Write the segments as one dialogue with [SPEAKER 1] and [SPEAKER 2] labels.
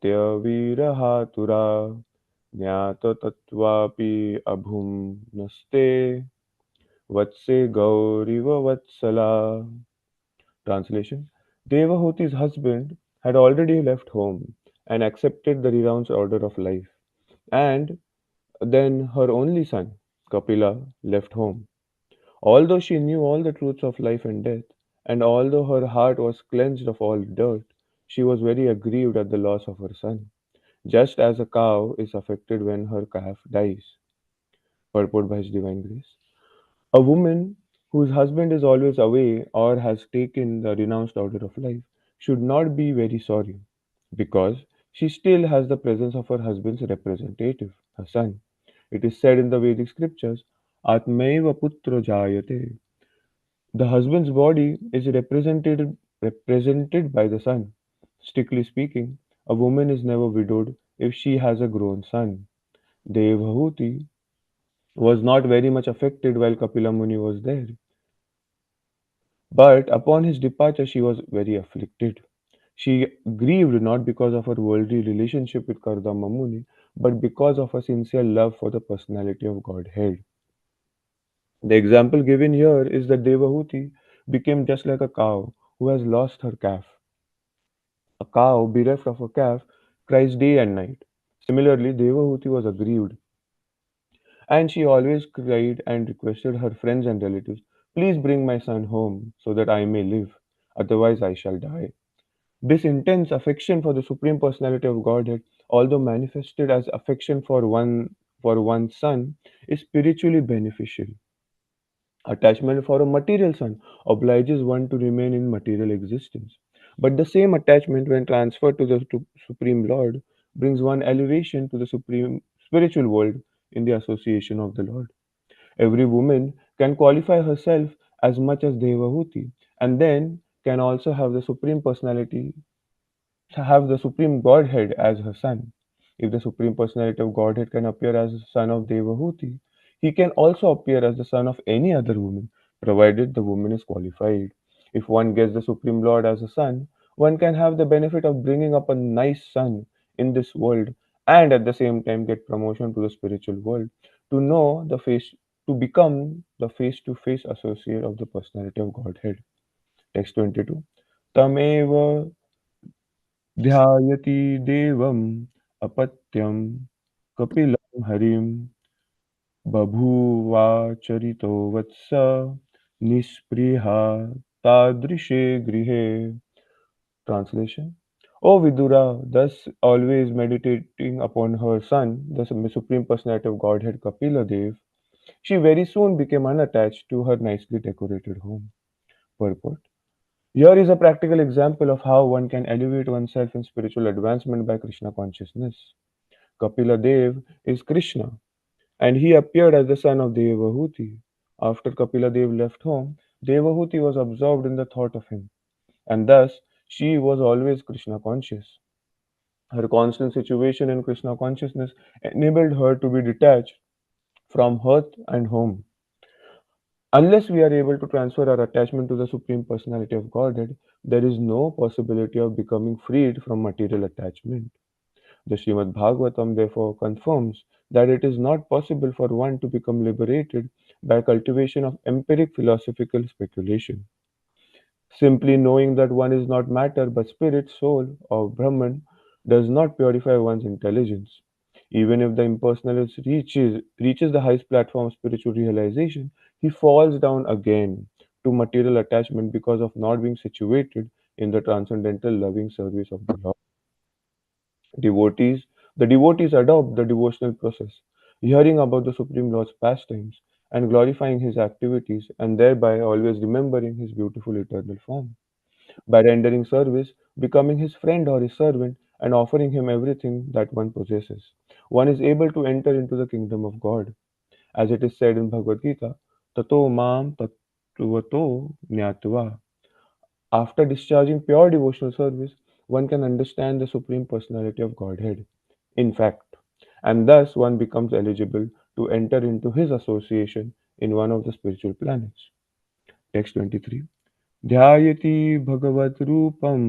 [SPEAKER 1] वीरहातुरा ज्ञाततत्त्वापि अभुम्नस्ते वत्से गौरिव Vatsala. Translation: Devahuti's husband had already left home and accepted the renounced order of life, and then her only son, Kapila, left home. Although she knew all the truths of life and death, and although her heart was cleansed of all dirt, she was very aggrieved at the loss of her son, just as a cow is affected when her calf dies. Purport by His Divine Grace. A woman whose husband is always away or has taken the renounced order of life should not be very sorry, because she still has the presence of her husband's representative, her son. It is said in the Vedic scriptures, Atmaiva putra jayate. The husband's body is represented by the son. Strictly speaking, a woman is never widowed if she has a grown son. Devahuti was not very much affected while Kapila Muni was there, but upon his departure she was very afflicted. She grieved not because of her worldly relationship with Kardama Muni, but because of her sincere love for the personality of Godhead. The example given here is that Devahuti became just like a cow who has lost her calf. A cow bereft of a calf cries day and night. Similarly, Devahuti was aggrieved, and she always cried and requested her friends and relatives, please bring my son home so that I may live, otherwise I shall die. This intense affection for the Supreme Personality of Godhead, although manifested as affection for one's son, is spiritually beneficial. Attachment for a material son obliges one to remain in material existence. But the same attachment, when transferred to the Supreme Lord, brings one elevation to the supreme spiritual world in the association of the Lord. Every woman can qualify herself as much as Devahuti, and then can also have the Supreme Godhead as her son. If the Supreme Personality of Godhead can appear as the son of Devahuti, he can also appear as the son of any other woman, provided the woman is qualified. If one gets the Supreme Lord as a son, one can have the benefit of bringing up a nice son in this world, and at the same time get promotion to the spiritual world, to know the face to become the face to face associate of the personality of Godhead. Text 22. Tameva ध्यायति देवम् अपत्यं कपिलं हरिं बभूवाचरितो वत्स निःस्पृहा तादृशे गृहे. Translation: O Vidura, thus always meditating upon her son, the Supreme Personality of Godhead Kapila Dev, she very soon became unattached to her nicely decorated home. Purport: Here is a practical example of how one can elevate oneself in spiritual advancement by Krishna consciousness. Kapila Dev is Krishna, and he appeared as the son of Devahuti. After Kapila Dev left home, Devahuti was absorbed in the thought of him, and thus she was always Krishna conscious. Her constant situation in Krishna consciousness enabled her to be detached from hearth and home. Unless we are able to transfer our attachment to the Supreme Personality of Godhead, there is no possibility of becoming freed from material attachment. The Srimad Bhagavatam therefore confirms that it is not possible for one to become liberated by cultivation of empiric philosophical speculation. Simply knowing that one is not matter but spirit, soul, or Brahman does not purify one's intelligence. Even if the impersonalist reaches the highest platform of spiritual realization, he falls down again to material attachment because of not being situated in the transcendental loving service of the Lord. Devotees, the devotees adopt the devotional process, hearing about the Supreme Lord's pastimes and glorifying his activities, and thereby always remembering his beautiful eternal form. By rendering service, becoming his friend or his servant, and offering him everything that one possesses, one is able to enter into the kingdom of God. As it is said in Bhagavad Gita, Tato mam tattvato jnatva. After discharging pure devotional service, one can understand the Supreme Personality of Godhead. In fact, and thus one becomes eligible to enter into his association in one of the spiritual planets. Text 23. ध्यायति भगवत रूपम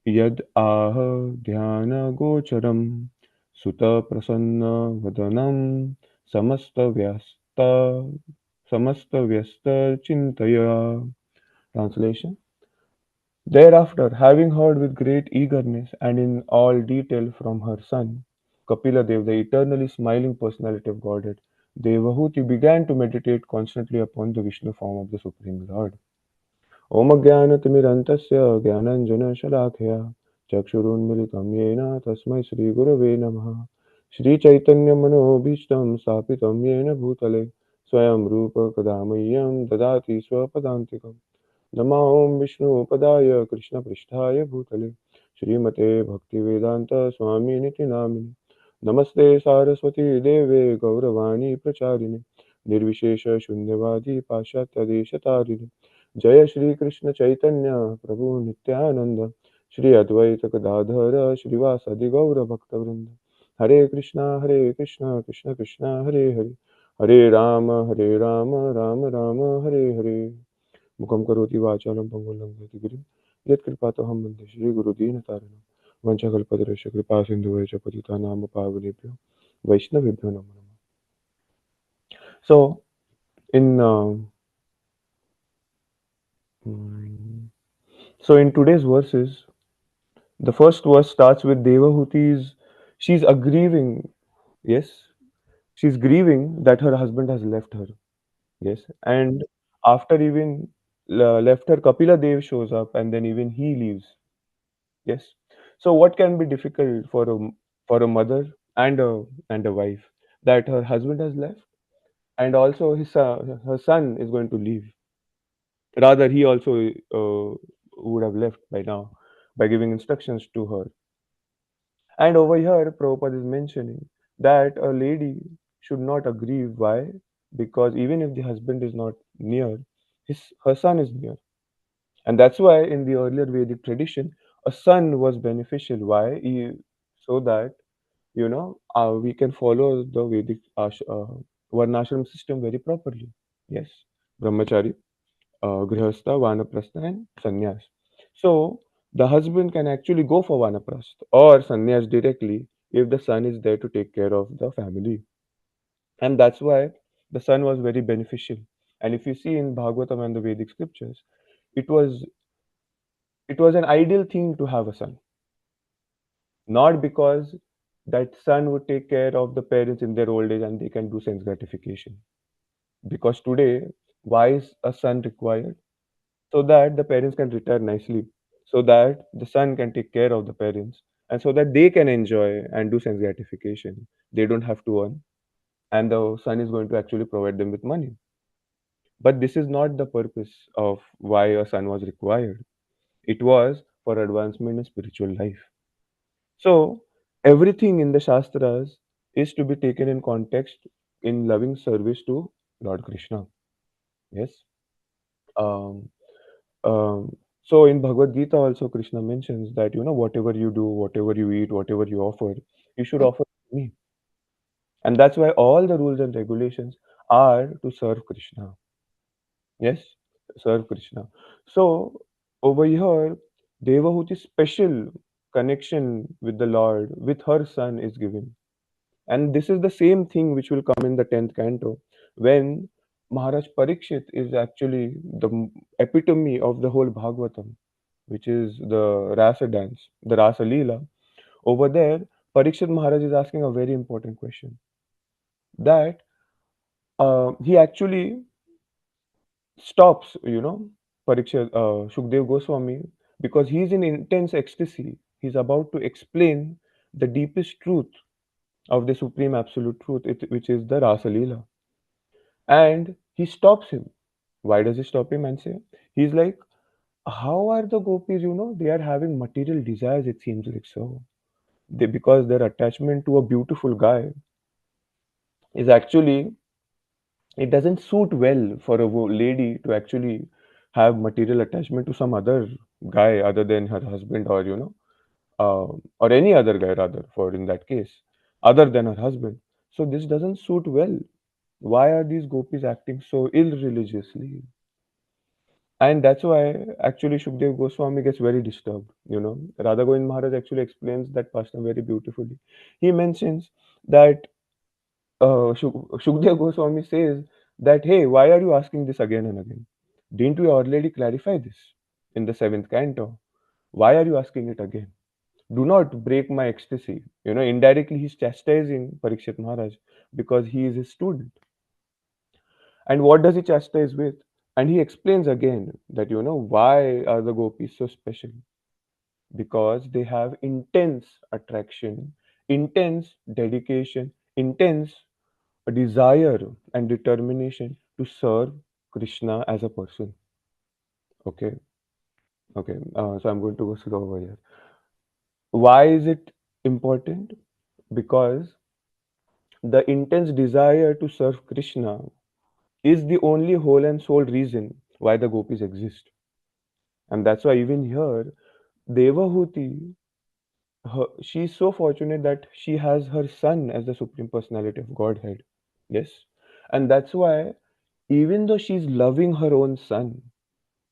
[SPEAKER 1] यद् आह ध्यानगोचरं सुतप्रसन्नवदनं समस्तव्यस्त समस्तव्यस्तचिन्तया. Translation. Thereafter, having heard with great eagerness and in all detail from her son, Kapila Dev, the eternally smiling personality of Godhead, Devahuti began to meditate constantly upon the Vishnu form of the Supreme Lord. Om Jnanatimirantasya Jnananjana Chakshurunmilitam Yena Tasmai Shri Gurave Namaha. Shri Chaitanya Manobhishtam Sapitam Yena Bhutale Swayam Rupa Kadamayyam Dadati Swapadantikam. नमा ओम विष्णुपदाय कृष्णपृष्ठाय भूतले श्रीमते भक्तिवेदांत स्वामी निति नामिने नमस्ते सारस्वती देवे गौरवाणी प्रचारिणे निर्विशेष शून्यवादी पाश्चात्यदेशतारिणे जय श्री कृष्ण चैतन्य प्रभु नित्यानंद श्री अद्वैत गदाधर श्रीवासदि गौर भक्तवृंद हरे कृष्णा कृष्ण कृष्ण हरे हरे राम राम राम हरे हरे मुखं करोति वाचालं पङ्गुलं गिरिं यत्कृपातहं वन्दे श्रीगुरुदीनतारिणं वञ्चकल्पतरुश्च कृपासिन्धुभ्यो च पतितानां पावनेभ्यो वैष्णवेभ्यो नमो नमः. So in mm, so in today's verses, the first verse starts with Devahuti's. She's a grieving. Yes, she's grieving that her husband has left her. Yes, and after even left her, Kapila Dev shows up, and then even he leaves. Yes. So what can be difficult for a mother and a wife that her husband has left and also her son is going to leave. Rather, he also would have left by now by giving instructions to her. And over here, Prabhupada is mentioning that a lady should not agree. Why? Because even if the husband is not near, her son is near. And that's why in the earlier Vedic tradition, a son was beneficial. Why? So that, we can follow the Vedic Varnashram system very properly. Yes. Brahmachari, Grihastha, Vanaprastha, and Sannyas. So the husband can actually go for Vanaprastha or Sannyas directly if the son is there to take care of the family. And that's why the son was very beneficial. And if you see in Bhagavatam and the Vedic scriptures, it was it was an ideal thing to have a son, not because that son would take care of the parents in their old age and they can do sense gratification. Because today, why is a son required? So that the parents can retire nicely, so that the son can take care of the parents, and so that they can enjoy and do sense gratification. They don't have to earn, and the son is going to actually provide them with money. But this is not the purpose of why a son was required. It was for advancement in spiritual life. So, everything in the Shastras is to be taken in context in loving service to Lord Krishna. Yes. Um, so, in Bhagavad Gita, also Krishna mentions that, whatever you do, whatever you eat, whatever you offer, you should offer to me. And that's why all the rules and regulations are to serve Krishna. Yes, serve Krishna. So, over here, Devahuti's special connection with the Lord, with her son, is given. And this is the same thing which will come in the 10th canto when Maharaj Parikshit is actually the epitome of the whole Bhagavatam, which is the Rasa dance, the Rasa Leela. Over there, Parikshit Maharaj is asking a very important question that he actually stops, Parikshit, Shukdev Goswami, because he's in intense ecstasy. He's about to explain the deepest truth of the Supreme Absolute Truth, which is the Rasa Leela. And he stops him. Why does he stop him and say? He's like, how are the gopis, they are having material desires, it seems like so. Because their attachment to a beautiful guy is actually, it doesn't suit well for a lady to actually have material attachment to some other guy other than her husband or, or any other guy rather, for in that case, other than her husband. So this doesn't suit well. Why are these gopis acting so ill religiously? And that's why actually Shukdev Goswami gets very disturbed. Radha Govind Maharaj actually explains that pastime very beautifully. He mentions that Shukdev Goswami says that, hey, why are you asking this again and again? Didn't we already clarify this in the seventh canto? Why are you asking it again? Do not break my ecstasy. Indirectly he's chastising Parikshit Maharaj because he is his student. And what does he chastise with? And he explains again that, why are the gopis so special? Because they have intense attraction, intense dedication, intense desire and determination to serve Krishna as a person. Okay, okay. So I'm going to go slow over here. Why is it important? Because the intense desire to serve Krishna is the only whole and sole reason why the gopis exist. And that's why even here, Devahuti, she's so fortunate that she has her son as the Supreme Personality of Godhead. Yes. And that's why, even though she's loving her own son,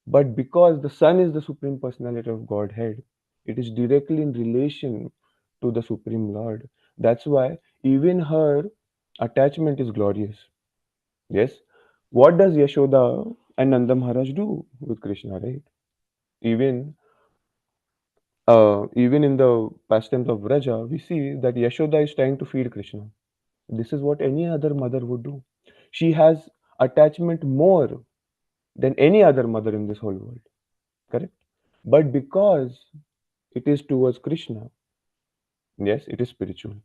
[SPEAKER 1] but because the son is the Supreme Personality of Godhead, it is directly in relation to the Supreme Lord. That's why even her attachment is glorious. Yes. What does Yashoda and Nanda Maharaj do with Krishna, right? Even even in the pastimes of Vraja, we see that Yashoda is trying to feed Krishna. This is what any other mother would do. She has attachment more than any other mother in this whole world. Correct? But because it is towards Krishna, yes, it is spiritual.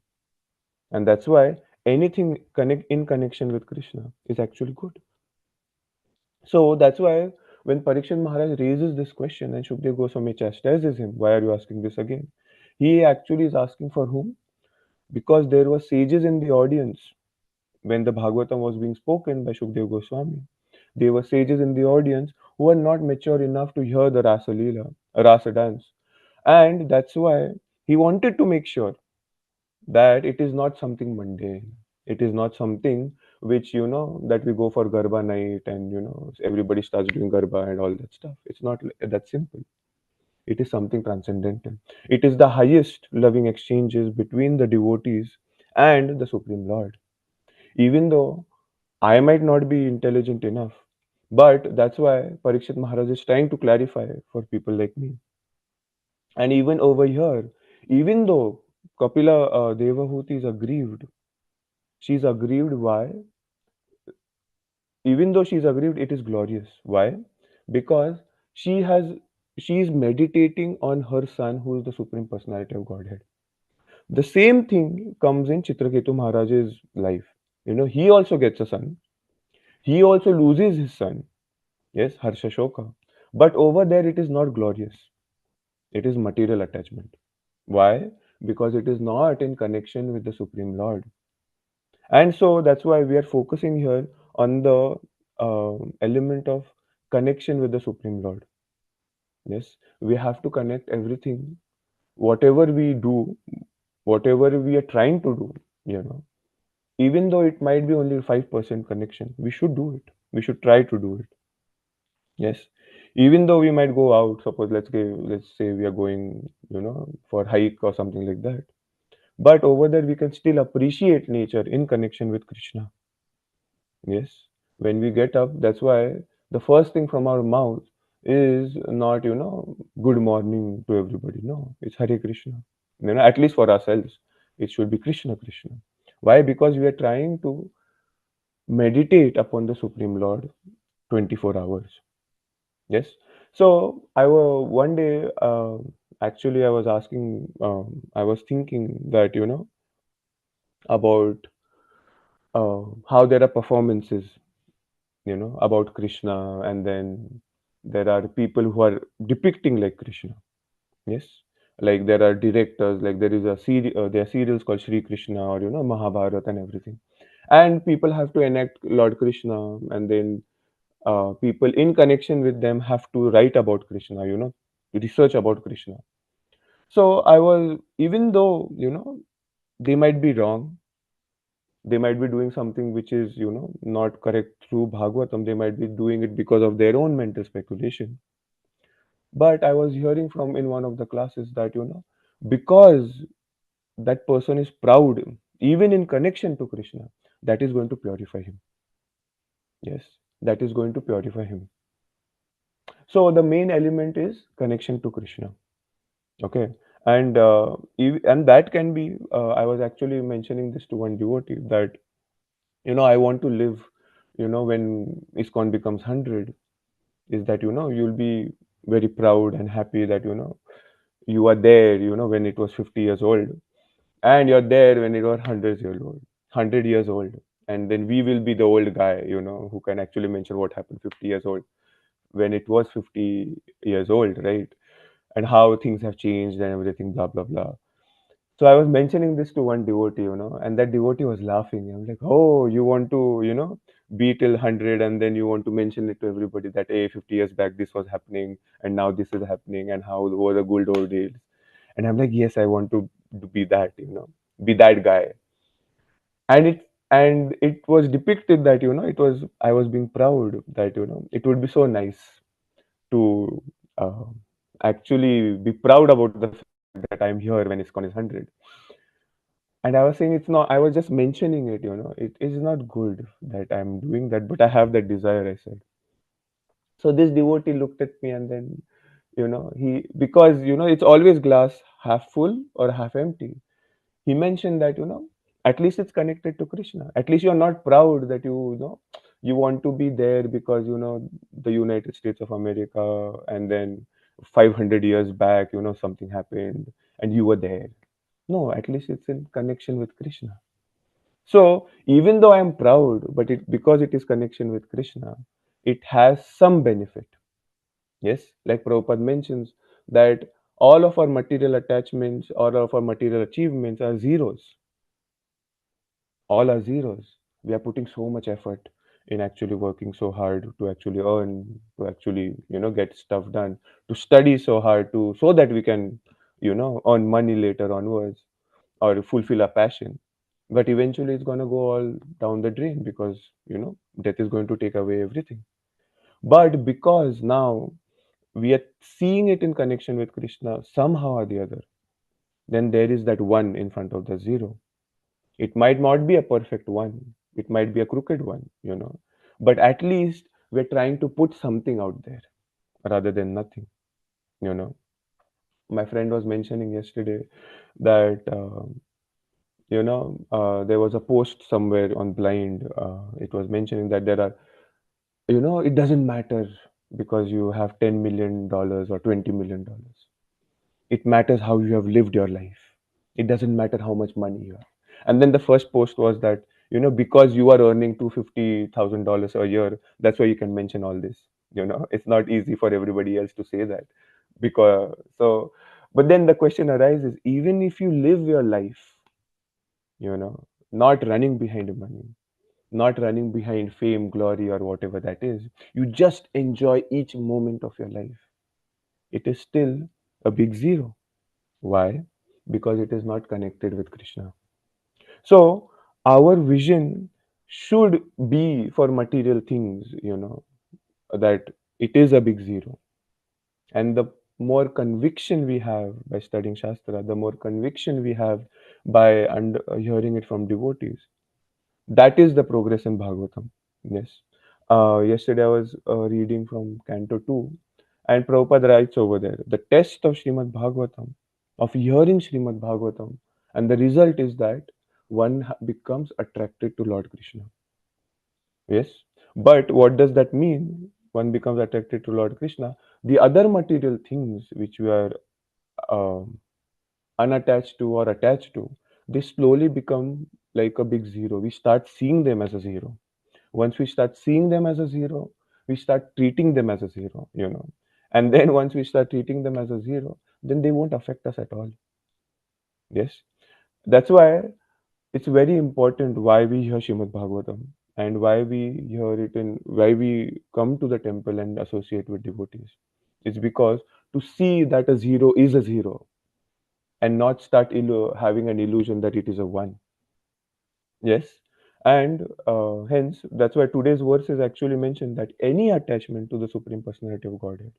[SPEAKER 1] And that's why anything connect in connection with Krishna is actually good. So that's why when Parikshit Maharaj raises this question and Shukdev Goswami chastises him, why are you asking this again? He actually is asking for whom? Because there were sages in the audience when the Bhagavatam was being spoken by Shukdev Goswami. There were sages in the audience who were not mature enough to hear the Rasa Leela, Rasa dance. And that's why he wanted to make sure that it is not something mundane. It is not something which, that we go for Garba night and, everybody starts doing Garba and all that stuff. It's not that simple. It is something transcendental. It is the highest loving exchanges between the devotees and the Supreme Lord. Even though I might not be intelligent enough, but that's why Parikshit Maharaj is trying to clarify for people like me. And even over here, even though Kapila Devahuti is aggrieved, she's aggrieved. Why? Even though she's aggrieved, it is glorious. Why? Because she has she is meditating on her son, who is the Supreme Personality of Godhead. The same thing comes in Chitraketu Maharaj's life. He also gets a son. He also loses his son. Yes, Harsha Shoka. But over there, it is not glorious. It is material attachment. Why? Because it is not in connection with the Supreme Lord. And so that's why we are focusing here on the element of connection with the Supreme Lord. Yes, we have to connect everything, whatever we do, whatever we are trying to do, even though it might be only 5% connection, we should do it. We should try to do it. Yes, even though we might go out, suppose let's say we are going, for hike or something like that. But over there, we can still appreciate nature in connection with Krishna. Yes, when we get up, that's why the first thing from our mouth is not, good morning to everybody. No, it's Hare Krishna. At least for ourselves, it should be Krishna Krishna. Why? Because we are trying to meditate upon the Supreme Lord 24 hours. Yes. So I was one day, actually, I was I was thinking that, about how there are performances, about Krishna, and then there are people who are depicting like Krishna. Yes, like there are directors, like there are serials called Sri Krishna or Mahabharata and everything, and people have to enact Lord Krishna, and then people in connection with them have to write about Krishna, research about Krishna. So I was, even though they might be wrong, They might be doing something which is, not correct through Bhagavatam. They might be doing it because of their own mental speculation. But I was hearing from in one of the classes that, because that person is proud, even in connection to Krishna, that is going to purify him. Yes, that is going to purify him. So the main element is connection to Krishna. Okay, and and that can be. I was actually mentioning this to one devotee that, I want to live, when ISKCON becomes 100, is that, you'll be very proud and happy that, you are there, when it was 50 years old, and you're there when it was 100 years old, and then we will be the old guy, who can actually mention what happened 50 years old, when it was 50 years old, right? And how things have changed and everything, blah blah blah. So I was mentioning this to one devotee, and that devotee was laughing. I'm like, oh, you want to, be till 100, and then you want to mention it to everybody that, hey, 50 years back this was happening, and now this is happening, and how were the good old days. And I'm like, yes, I want to be that, be that guy. And it was depicted that, it was I was being proud that, it would be so nice to uh, actually be proud about the fact that I'm here when ISKCON is 100. And I was saying it's not, I was just mentioning it, it is not good that I'm doing that, but I have that desire, I said. So this devotee looked at me, and then, he, because, it's always glass half full or half empty. He mentioned that, at least it's connected to Krishna. At least you're not proud that you want to be there because, the United States of America, and then 500 years back, something happened and you were there. No, at least it's in connection with Krishna. So even though I am proud, but because it is connection with Krishna, it has some benefit. Yes, like Prabhupada mentions that all of our material attachments, all of our material achievements are zeros. All are zeros. We are putting so much effort in actually working so hard to actually earn, to actually, get stuff done, to study so hard to so that we can, earn money later onwards or fulfill our passion. But eventually it's gonna go all down the drain because, death is going to take away everything. But because now we are seeing it in connection with Krishna somehow or the other, then there is that one in front of the zero. It might not be a perfect one, it might be a crooked one, but at least we're trying to put something out there rather than nothing, you know. My friend was mentioning yesterday that, there was a post somewhere on Blind. It was mentioning that there are, it doesn't matter because you have $10 million or $20 million. It matters how you have lived your life. It doesn't matter how much money you have. And then the first post was that, because you are earning $250,000 a year, that's why you can mention all this. It's not easy for everybody else to say that. Because so, but then the question arises, even if you live your life, not running behind money, not running behind fame, glory, or whatever that is, you just enjoy each moment of your life. It is still a big zero. Why? Because it is not connected with Krishna. So, our vision should be for material things, that it is a big zero. And the more conviction we have by studying Shastra, the more conviction we have by hearing it from devotees, that is the progress in Bhagavatam. Yes. Yesterday I was reading from Canto 2, and Prabhupada writes over there the test of Srimad Bhagavatam, of hearing Srimad Bhagavatam, and the result is that one becomes attracted to Lord Krishna. Yes. But what does that mean? One becomes attracted to Lord Krishna. The other material things which we are um unattached to or attached to, they slowly become like a big zero. We start seeing them as a zero. Once we start seeing them as a zero, we start treating them as a zero. And then once we start treating them as a zero, then they won't affect us at all. Yes. That's why it's very important why we hear Shrimad Bhagavatam and why we hear it and why we come to the temple and associate with devotees. It's because to see that a zero is a zero and not start having an illusion that it is a one. Yes. And hence, that's why today's verse is actually mentioned that any attachment to the Supreme Personality of Godhead,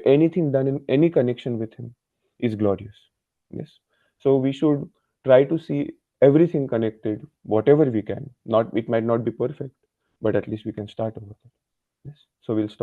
[SPEAKER 1] anything done in any connection with Him, is glorious. Yes. So we should try to see everything connected, whatever we can. Not, it might not be perfect, but at least we can start over it. Yes. So we'll stop.